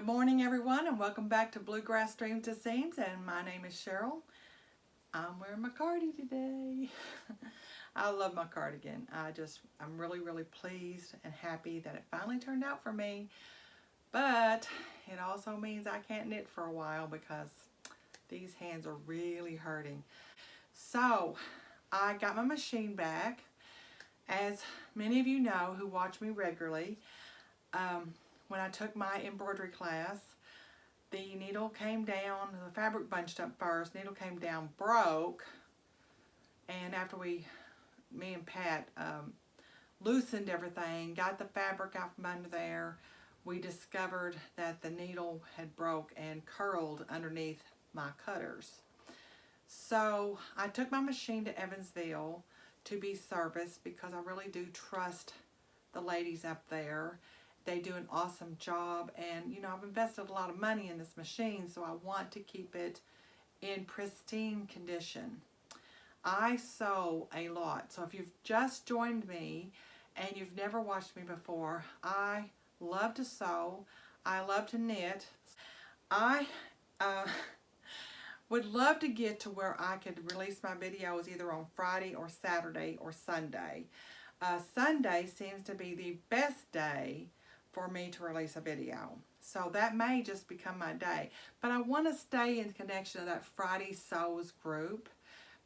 Good morning everyone and welcome back to Bluegrass Dreams to Seams, and my name is Cheryl. I'm wearing my cardi today. I love my cardigan. I'm really pleased and happy that it finally turned out for me, but it also means I can't knit for a while because these hands are really hurting. So I got my machine back. As many of you know who watch me regularly, when I took my embroidery class, the needle came down, the fabric bunched up first, needle came down, broke, and after me and Pat loosened everything, got the fabric out from under there, we discovered that the needle had broke and curled underneath my cutters. So I took my machine to Evansville to be serviced because I really do trust the ladies up there. They do an awesome job, and you know, I've invested a lot of money in this machine, so I want to keep it in pristine condition. I sew a lot, so if you've just joined me and you've never watched me before, I love to sew, I love to knit. I would love to get to where I could release my videos either on Friday or Saturday or Sunday. Sunday seems to be the best day for me to release a video. So that may just become my day. But I want to stay in connection to that Friday Sews group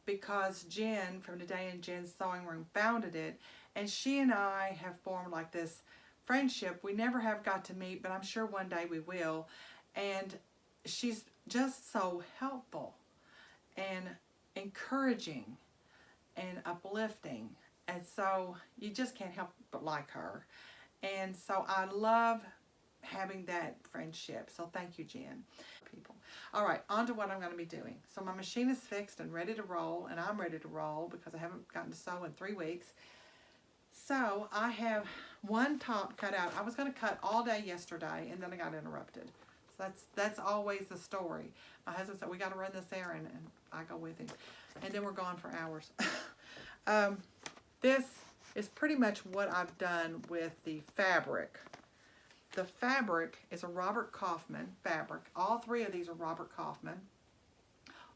because Jen from Today in Jen's Sewing Room founded it, and she and I have formed like this friendship. We never have got to meet, but I'm sure one day we will. And she's just so helpful and encouraging and uplifting. And so you just can't help but like her. And so I love having that friendship. So thank you, Jen. People. All right, on to what I'm going to be doing. So my machine is fixed and ready to roll, and I'm ready to roll because I haven't gotten to sew in 3 weeks. So I have one top cut out. I was going to cut all day yesterday, and then I got interrupted. So that's always the story. My husband said, we got to run this errand, and I go with him. And then we're gone for hours. This is pretty much what I've done with the fabric. The fabric is a Robert Kaufmann fabric. All 3 of these are Robert Kaufmann.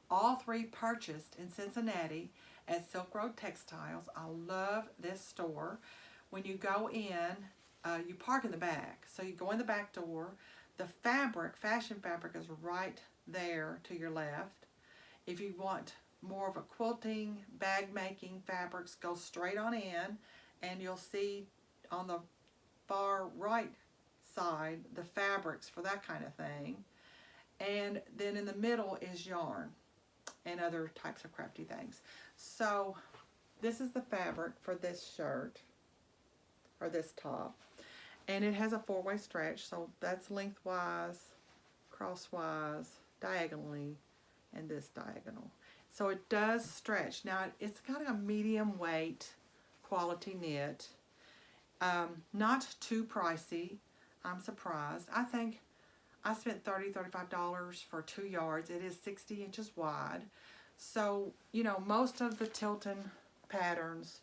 All 3 purchased in Cincinnati at Silk Road Textiles. I love this store. When you go in, you park in the back. So you go in the back door. The fabric, fashion fabric, is right there to your left. If you want more of a quilting, bag making fabrics, go straight on in, and you'll see on the far right side the fabrics for that kind of thing. And then in the middle is yarn and other types of crafty things. So this is the fabric for this shirt, or this top, and it has a 4-way stretch, so that's lengthwise, crosswise, diagonally, and this diagonal. So it does stretch. Now it's got a medium weight quality knit. Not too pricey. I'm surprised. I think I spent $35 for 2 yards. It is 60 inches wide. So, you know, most of the Tilton patterns,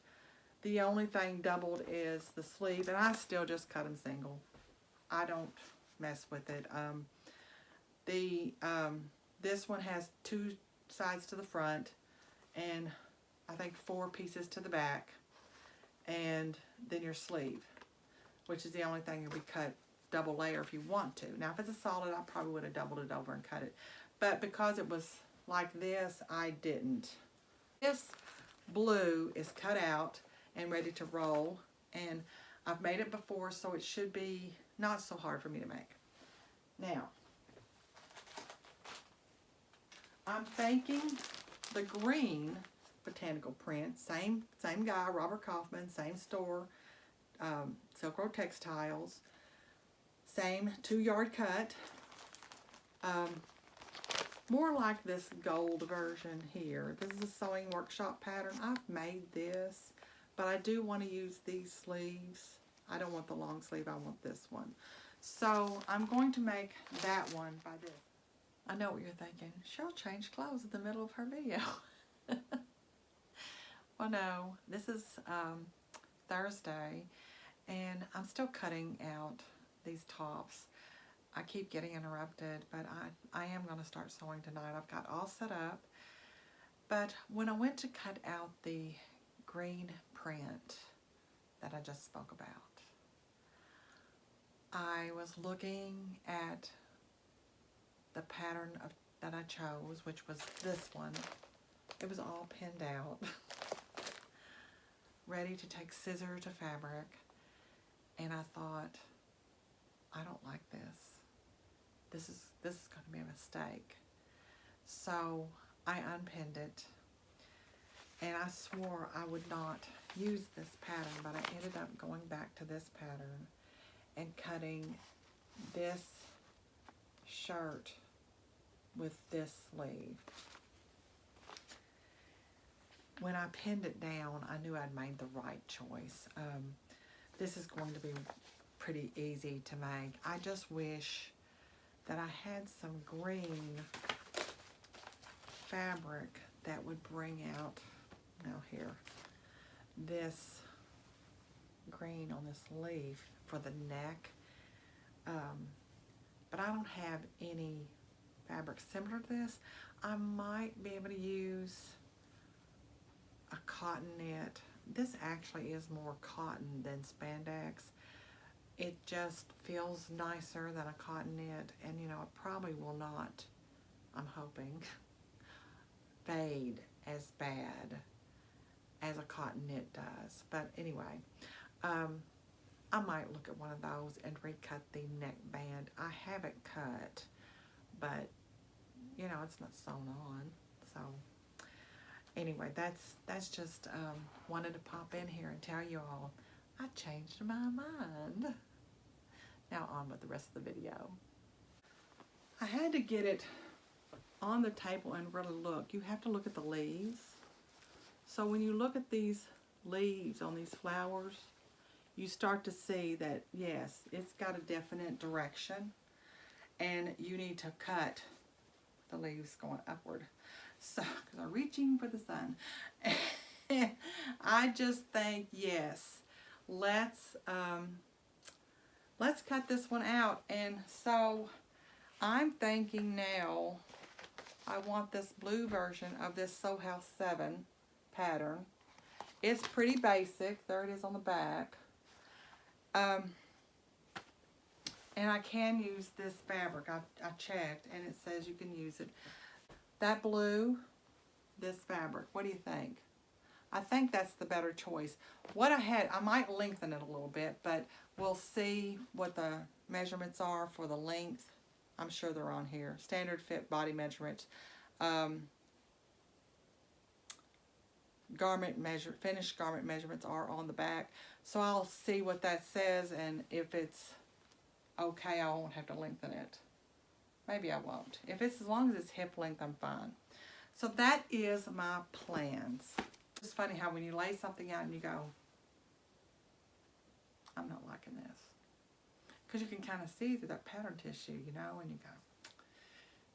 the only thing doubled is the sleeve, and I still just cut them single. I don't mess with it. This one has 2 sides to the front and I think 4 pieces to the back, and then your sleeve, which is the only thing you'll be cut double layer if you want to. Now if it's a solid, I probably would have doubled it over and cut it, but because it was like this, I didn't. This blue is cut out and ready to roll, and I've made it before, so it should be not so hard for me to make. Now I'm thanking the green botanical print, same guy, Robert Kaufmann, same store, Silk Road Textiles, same 2-yard cut, more like this gold version here. This is a sewing workshop pattern. I've made this, but I do want to use these sleeves. I don't want the long sleeve, I want this one. So I'm going to make that one by this. I know what you're thinking. She'll change clothes in the middle of her video. Well, no, this is Thursday, and I'm still cutting out these tops. I keep getting interrupted, but I am going to start sewing tonight. I've got all set up. But when I went to cut out the green print that I just spoke about, I was looking at the pattern that I chose, which was this one. It was all pinned out, ready to take scissor to fabric, and I thought, I don't like this. This is going to be a mistake. So I unpinned it, and I swore I would not use this pattern, but I ended up going back to this pattern and cutting this shirt with this sleeve. When I pinned it down, I knew I'd made the right choice. This is going to be pretty easy to make. I just wish that I had some green fabric that would bring out, now here, this green on this leaf for the neck. But I don't have any fabric similar to this. I might be able to use a cotton knit. This actually is more cotton than spandex. It just feels nicer than a cotton knit, and you know, it probably will not, I'm hoping, fade as bad as a cotton knit does. But anyway, I might look at one of those and recut the neck band. I have it cut, but you know, it's not sewn on. So anyway, that's just wanted to pop in here and tell you all I changed my mind. Now on with the rest of the video. I had to get it on the table and really look. You have to look at the leaves. So when you look at these leaves on these flowers, you start to see that, yes, it's got a definite direction, and you need to cut the leaves going upward. So, because I'm reaching for the sun. I just think, yes, let's cut this one out. And so I'm thinking now I want this blue version of this Sew House 7 pattern. It's pretty basic. There it is on the back. And I can use this fabric. I checked, and it says you can use it. That blue, this fabric, what do you think? I think that's the better choice. What I might lengthen it a little bit, but we'll see what the measurements are for the length. I'm sure they're on here. Standard fit body measurements. Finished garment measurements are on the back. So I'll see what that says, and if it's okay, I won't have to lengthen it. Maybe I won't. If it's as long as it's hip length, I'm fine. So that is my plans. It's funny how when you lay something out and you go, I'm not liking this. Because you can kind of see through that pattern tissue, you know, and you go,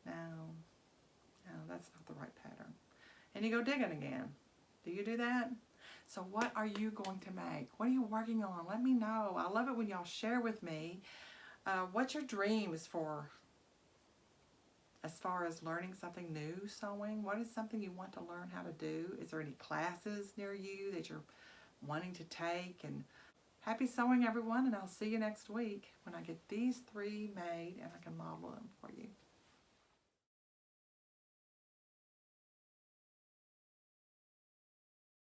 no, that's not the right pattern. And you go digging again. Do you do that? So what are you going to make? What are you working on? Let me know. I love it when y'all share with me. What's your dreams for as far as learning something new sewing? What is something you want to learn how to do? Is there any classes near you that you're wanting to take? And happy sewing, everyone, and I'll see you next week when I get these 3 made and I can model them for you.